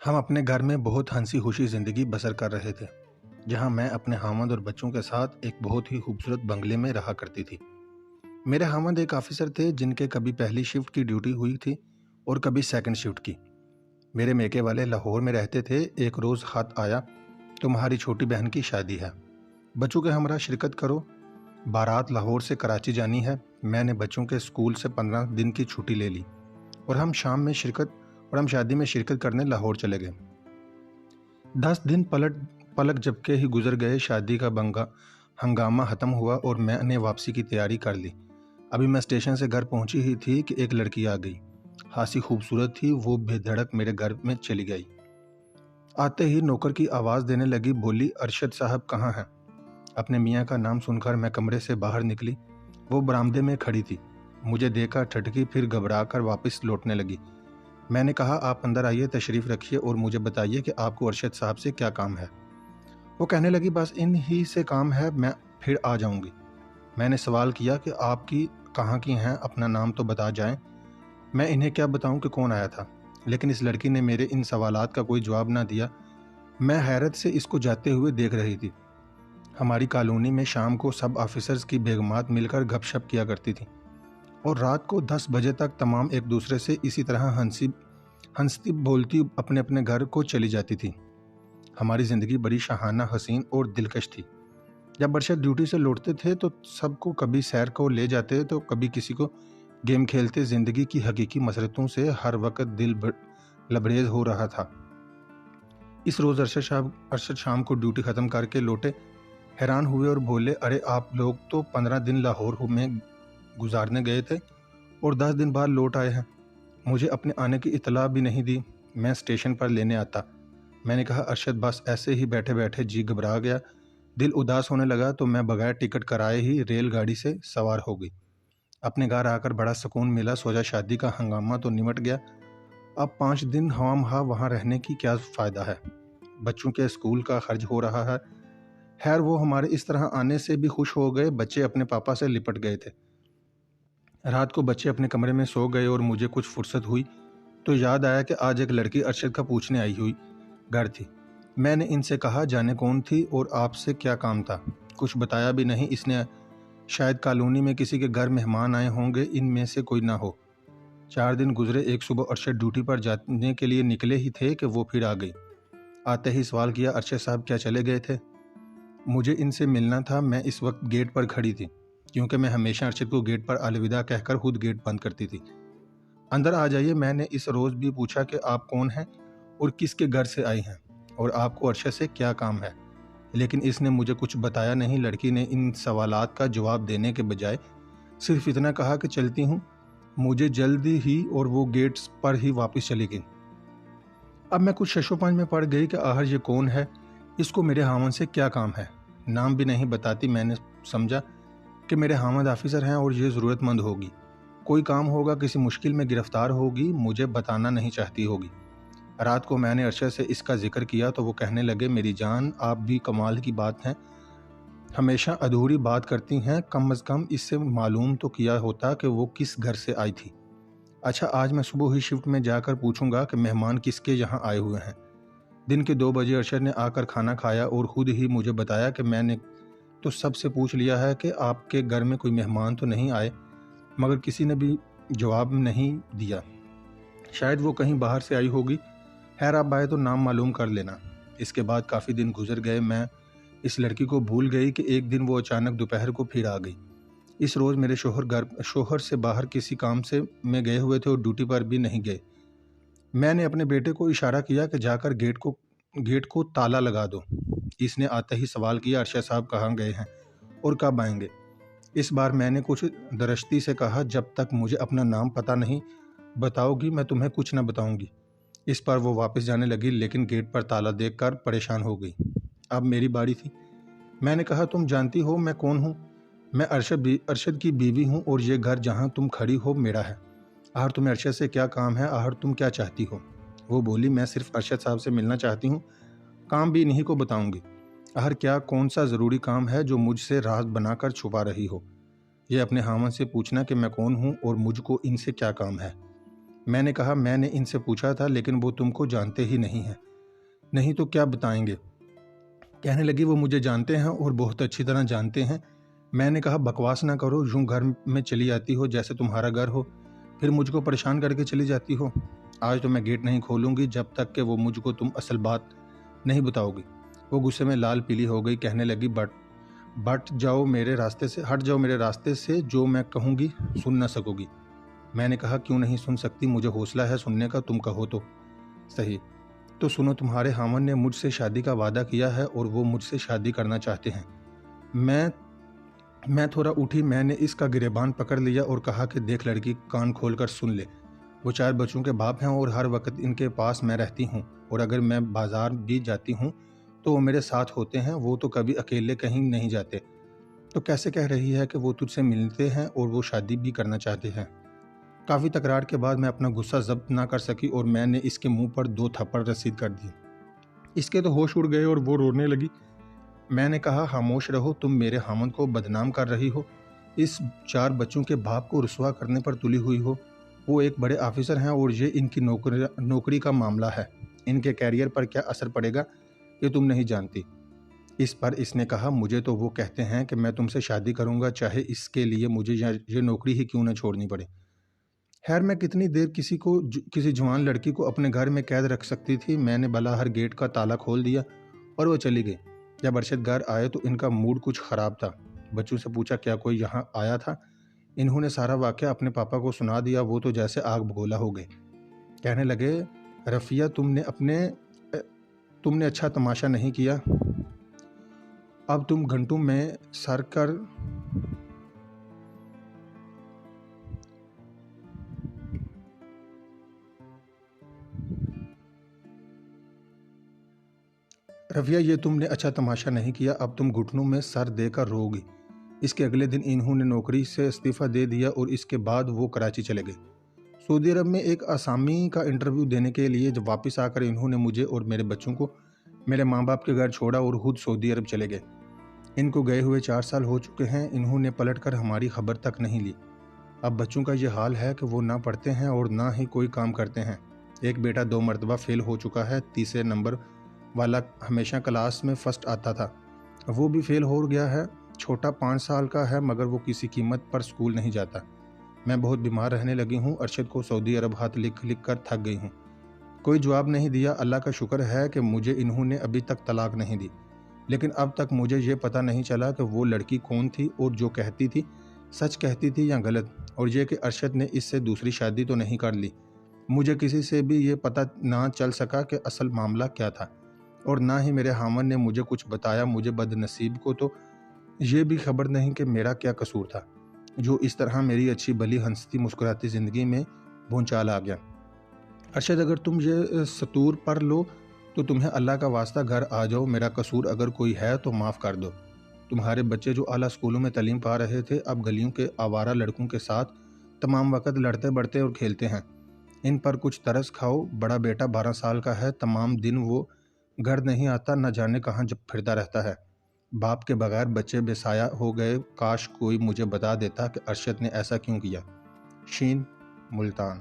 हम अपने घर में बहुत हंसी खुशी ज़िंदगी बसर कर रहे थे, जहां मैं अपने हामद और बच्चों के साथ एक बहुत ही खूबसूरत बंगले में रहा करती थी। मेरे हामद एक ऑफिसर थे जिनके कभी पहली शिफ्ट की ड्यूटी हुई थी और कभी सेकंड शिफ्ट की। मेरे मेके वाले लाहौर में रहते थे। एक रोज़ खत आया, तुम्हारी छोटी बहन की शादी है, बच्चों के हमरा शिरकत करो। बारात लाहौर से कराची जानी है। मैंने बच्चों के स्कूल से 15 दिन की छुट्टी ले ली और हम शादी में शिरकत करने लाहौर चले गए। 10 दिन पलक झपके ही गुजर गए। शादी का हंगामा खत्म हुआ और मैंने वापसी की तैयारी कर ली। अभी मैं स्टेशन से घर पहुंची ही थी कि एक लड़की आ गई। खासी खूबसूरत थी। वो बेधड़क मेरे घर में चली गई। आते ही नौकर की आवाज़ देने लगी, बोली, अरशद साहब कहाँ हैं? अपने मियाँ का नाम सुनकर मैं कमरे से बाहर निकली। वो बरामदे में खड़ी थी। मुझे देखकर ठटकी, फिर घबरा कर वापस लौटने लगी। मैंने कहा, आप अंदर आइए, तशरीफ़ रखिए और मुझे बताइए कि आपको अरशद साहब से क्या काम है। वो कहने लगी, बस इन ही से काम है, मैं फिर आ जाऊंगी। मैंने सवाल किया कि आपकी कहाँ की हैं, अपना नाम तो बता जाएं। मैं इन्हें क्या बताऊं कि कौन आया था, लेकिन इस लड़की ने मेरे इन सवालात का कोई जवाब ना दिया। मैं हैरत से इसको जाते हुए देख रही थी। हमारी कॉलोनी में शाम को सब ऑफिसर्स की बेगमात मिलकर गपशप किया करती थी और रात को 10 बजे तक तमाम एक दूसरे से इसी तरह हंसती बोलती अपने अपने घर को चली जाती थी। हमारी ज़िंदगी बड़ी शाहाना, हसीन और दिलकश थी। जब अरशद ड्यूटी से लौटते थे तो सबको कभी सैर को ले जाते तो कभी किसी को गेम खेलते। ज़िंदगी की हकीकी मसरतों से हर वक्त लबरेज हो रहा था। इस रोज़ अरशद शाम को ड्यूटी ख़त्म करके लौटे। हैरान हुए और बोले, अरे आप लोग तो 15 दिन लाहौर में गुजारने गए थे और 10 दिन बाद लौट आए हैं। मुझे अपने आने की इतला भी नहीं दी। मैं स्टेशन पर लेने आता। मैंने कहा, अरशद बस ऐसे ही बैठे बैठे जी घबरा गया, दिल उदास होने लगा, तो मैं बगैर टिकट कराए ही रेलगाड़ी से सवार हो गई। अपने घर आकर बड़ा सुकून मिला। सोचा शादी का हंगामा तो निमट गया, अब 5 दिन हवा वहाँ रहने की क्या फ़ायदा है। बच्चों के स्कूल का खर्च हो रहा है। खैर, वो हमारे इस तरह आने से भी खुश हो गए। बच्चे अपने पापा से लिपट गए थे। रात को बच्चे अपने कमरे में सो गए और मुझे कुछ फुर्सत हुई तो याद आया कि आज एक लड़की अरशद का पूछने आई हुई घर थी। मैंने इनसे कहा, जाने कौन थी और आपसे क्या काम था। कुछ बताया भी नहीं इसने। शायद कॉलोनी में किसी के घर मेहमान आए होंगे, इनमें से कोई ना हो। 4 दिन गुजरे। एक सुबह अरशद ड्यूटी पर जाने के लिए निकले ही थे कि वो फिर आ गई। आते ही सवाल किया, अरशद साहब क्या चले गए थे? मुझे इनसे मिलना था। मैं इस वक्त गेट पर खड़ी थी, क्योंकि मैं हमेशा अरशद को गेट पर अलविदा कहकर खुद गेट बंद करती थी। अंदर आ जाइए। मैंने इस रोज़ भी पूछा कि आप कौन हैं और किसके घर से आई हैं और आपको अरशद से क्या काम है, लेकिन इसने मुझे कुछ बताया नहीं। लड़की ने इन सवालात का जवाब देने के बजाय सिर्फ इतना कहा कि चलती हूँ, मुझे जल्दी ही, और वो गेट्स पर ही वापस चली गई। अब मैं कुछ शशोपंज में पड़ गई कि आखिर ये कौन है, इसको मेरे हामद से क्या काम है। नाम भी नहीं बताती। मैंने समझा कि मेरे हामद ऑफिसर हैं और ये ज़रूरतमंद होगी, कोई काम होगा, किसी मुश्किल में गिरफ्तार होगी, मुझे बताना नहीं चाहती होगी। रात को मैंने अरशद से इसका जिक्र किया तो वो कहने लगे, मेरी जान, आप भी कमाल की बात हैं, हमेशा अधूरी बात करती हैं। कम अज़ कम इससे मालूम तो किया होता कि वो किस घर से आई थी। अच्छा, आज मैं सुबह ही शिफ्ट में जाकर पूछूंगा कि मेहमान किसके यहाँ आए हुए हैं। दिन के 2 बजे अरशद ने आकर खाना खाया और ख़ुद ही मुझे बताया कि मैंने तो सबसे पूछ लिया है कि आपके घर में कोई मेहमान तो नहीं आए, मगर किसी ने भी जवाब नहीं दिया। शायद वो कहीं बाहर से आई होगी। खैर, आप आए तो नाम मालूम कर लेना। इसके बाद काफ़ी दिन गुजर गए। मैं इस लड़की को भूल गई कि एक दिन वो अचानक दोपहर को फिर आ गई। इस रोज़ मेरे शोहर से बाहर किसी काम से में गए हुए थे और ड्यूटी पर भी नहीं गए। मैंने अपने बेटे को इशारा किया कि जाकर गेट को ताला लगा दो। इसने आते ही सवाल किया, अरशद साहब कहाँ गए हैं और कब आएंगे? इस बार मैंने कुछ दरश्ती से कहा, जब तक मुझे अपना नाम पता नहीं बताओगी मैं तुम्हें कुछ न बताऊंगी। इस पर वो वापस जाने लगी, लेकिन गेट पर ताला देखकर परेशान हो गई। अब मेरी बारी थी। मैंने कहा, तुम जानती हो मैं कौन हूँ? मैं अरशद की बीवी हूँ और ये घर जहाँ तुम खड़ी हो मेरा है। आहर तुम्हें अरशद से क्या काम है? आहर तुम क्या चाहती हो? वो बोली, मैं सिर्फ अरशद साहब से मिलना चाहती हूँ, काम भी इन्हीं को बताऊंगी। आहर क्या कौन सा ज़रूरी काम है जो मुझसे राज बनाकर छुपा रही हो? यह अपने हामद से पूछना कि मैं कौन हूँ और मुझको इनसे क्या काम है। मैंने कहा, मैंने इनसे पूछा था लेकिन वो तुमको जानते ही नहीं हैं। नहीं तो क्या बताएंगे? कहने लगी, वो मुझे जानते हैं और बहुत अच्छी तरह जानते हैं। मैंने कहा, बकवास ना करो, यूं घर में चली आती हो जैसे तुम्हारा घर हो, फिर मुझको परेशान करके चली जाती हो। आज तो मैं गेट नहीं खोलूंगी जब तक कि वो मुझको तुम असल बात नहीं बताओगी। वो गुस्से में लाल पीली हो गई। कहने लगी, हट जाओ मेरे रास्ते से, जो मैं कहूँगी सुन ना सकोगी। मैंने कहा, क्यों नहीं सुन सकती? मुझे हौसला है सुनने का, तुम कहो तो सही। तो सुनो, तुम्हारे हामन ने मुझसे शादी का वादा किया है और वो मुझसे शादी करना चाहते हैं। मैं थोड़ा उठी। मैंने इसका गिरेबान पकड़ लिया और कहा कि देख लड़की, कान खोलकर सुन ले। वो 4 बच्चों के बाप हैं और हर वक्त इनके पास मैं रहती हूँ, और अगर मैं बाजार भी जाती हूँ तो वो मेरे साथ होते हैं। वो तो कभी अकेले कहीं नहीं जाते। तो कैसे कह रही है कि वो तुझसे मिलते हैं और वो शादी भी करना चाहते हैं? काफ़ी तकरार के बाद मैं अपना गुस्सा जब्त ना कर सकी और मैंने इसके मुंह पर 2 थप्पड़ रसीद कर दिए। इसके तो होश उड़ गए और वो रोने लगी। मैंने कहा, खामोश रहो, तुम मेरे हामद को बदनाम कर रही हो, इस 4 बच्चों के बाप को रुसवा करने पर तुली हुई हो। वो एक बड़े ऑफिसर हैं और ये इनकी नौकरी का मामला है। इनके कैरियर पर क्या असर पड़ेगा ये तुम नहीं जानती। इस पर इसने कहा, मुझे तो वो कहते हैं कि मैं तुमसे शादी करूंगा, चाहे इसके लिए मुझे ये नौकरी ही क्यों न छोड़नी पड़े। खैर, मैं कितनी देर किसी जवान लड़की को अपने घर में कैद रख सकती थी। मैंने बलाहर गेट का ताला खोल दिया और वो चली गई। जब अरशद घर आए तो इनका मूड कुछ ख़राब था। बच्चों से पूछा, क्या कोई यहाँ आया था? इन्होंने सारा वाक़या अपने पापा को सुना दिया। वो तो जैसे आग बगोला हो गए। कहने लगे, रफ़िया, तुमने अच्छा तमाशा नहीं किया। अब तुम घंटों में सर कर रफ़िया, ये तुमने अच्छा तमाशा नहीं किया। अब तुम घुटनों में सर देकर रोगी। इसके अगले दिन इन्होंने नौकरी से इस्तीफ़ा दे दिया और इसके बाद वो कराची चले गए। सऊदी अरब में एक आसामी का इंटरव्यू देने के लिए जब वापस आकर इन्होंने मुझे और मेरे बच्चों को मेरे माँ बाप के घर छोड़ा और खुद सऊदी अरब चले गए। इनको गए हुए 4 साल हो चुके हैं। इन्होंने पलटकर हमारी खबर तक नहीं ली। अब बच्चों का ये हाल है कि वो ना पढ़ते हैं और ना ही कोई काम करते हैं। एक बेटा 2 मरतबा फेल हो चुका है। तीसरे नंबर वाला हमेशा क्लास में फर्स्ट आता था, वो भी फेल हो गया है। छोटा 5 साल का है मगर वो किसी कीमत पर स्कूल नहीं जाता। मैं बहुत बीमार रहने लगी हूँ। अरशद को सऊदी अरब हाथ लिख लिख कर थक गई हूँ। कोई जवाब नहीं दिया। अल्लाह का शुक्र है कि मुझे इन्होंने अभी तक तलाक नहीं दी, लेकिन अब तक मुझे ये पता नहीं चला कि वो लड़की कौन थी और जो कहती थी सच कहती थी या गलत, और ये कि अरशद ने इससे दूसरी शादी तो नहीं कर ली। मुझे किसी से भी ये पता ना चल सका कि असल मामला क्या था, और ना ही मेरे हामन ने मुझे कुछ बताया। मुझे बदनसीब को तो ये भी खबर नहीं कि मेरा क्या कसूर था, जो इस तरह मेरी अच्छी भली हंसती मुस्कुराती ज़िंदगी में भूचाल आ गया। अरशद, अगर तुम ये सतूर पर लो तो तुम्हें अल्लाह का वास्ता घर आ जाओ। मेरा कसूर अगर कोई है तो माफ़ कर दो। तुम्हारे बच्चे जो आला स्कूलों में तालीम पा रहे थे, अब गलियों के आवारा लड़कों के साथ तमाम वक्त लड़ते बढ़ते और खेलते हैं। इन पर कुछ तरस खाओ। बड़ा बेटा 12 साल का है। तमाम दिन वो घर नहीं आता, न जाने कहाँ जब फिरता रहता है। बाप के बगैर बच्चे बेसाया हो गए। काश कोई मुझे बता देता कि अरशद ने ऐसा क्यों किया। शीन, मुल्तान।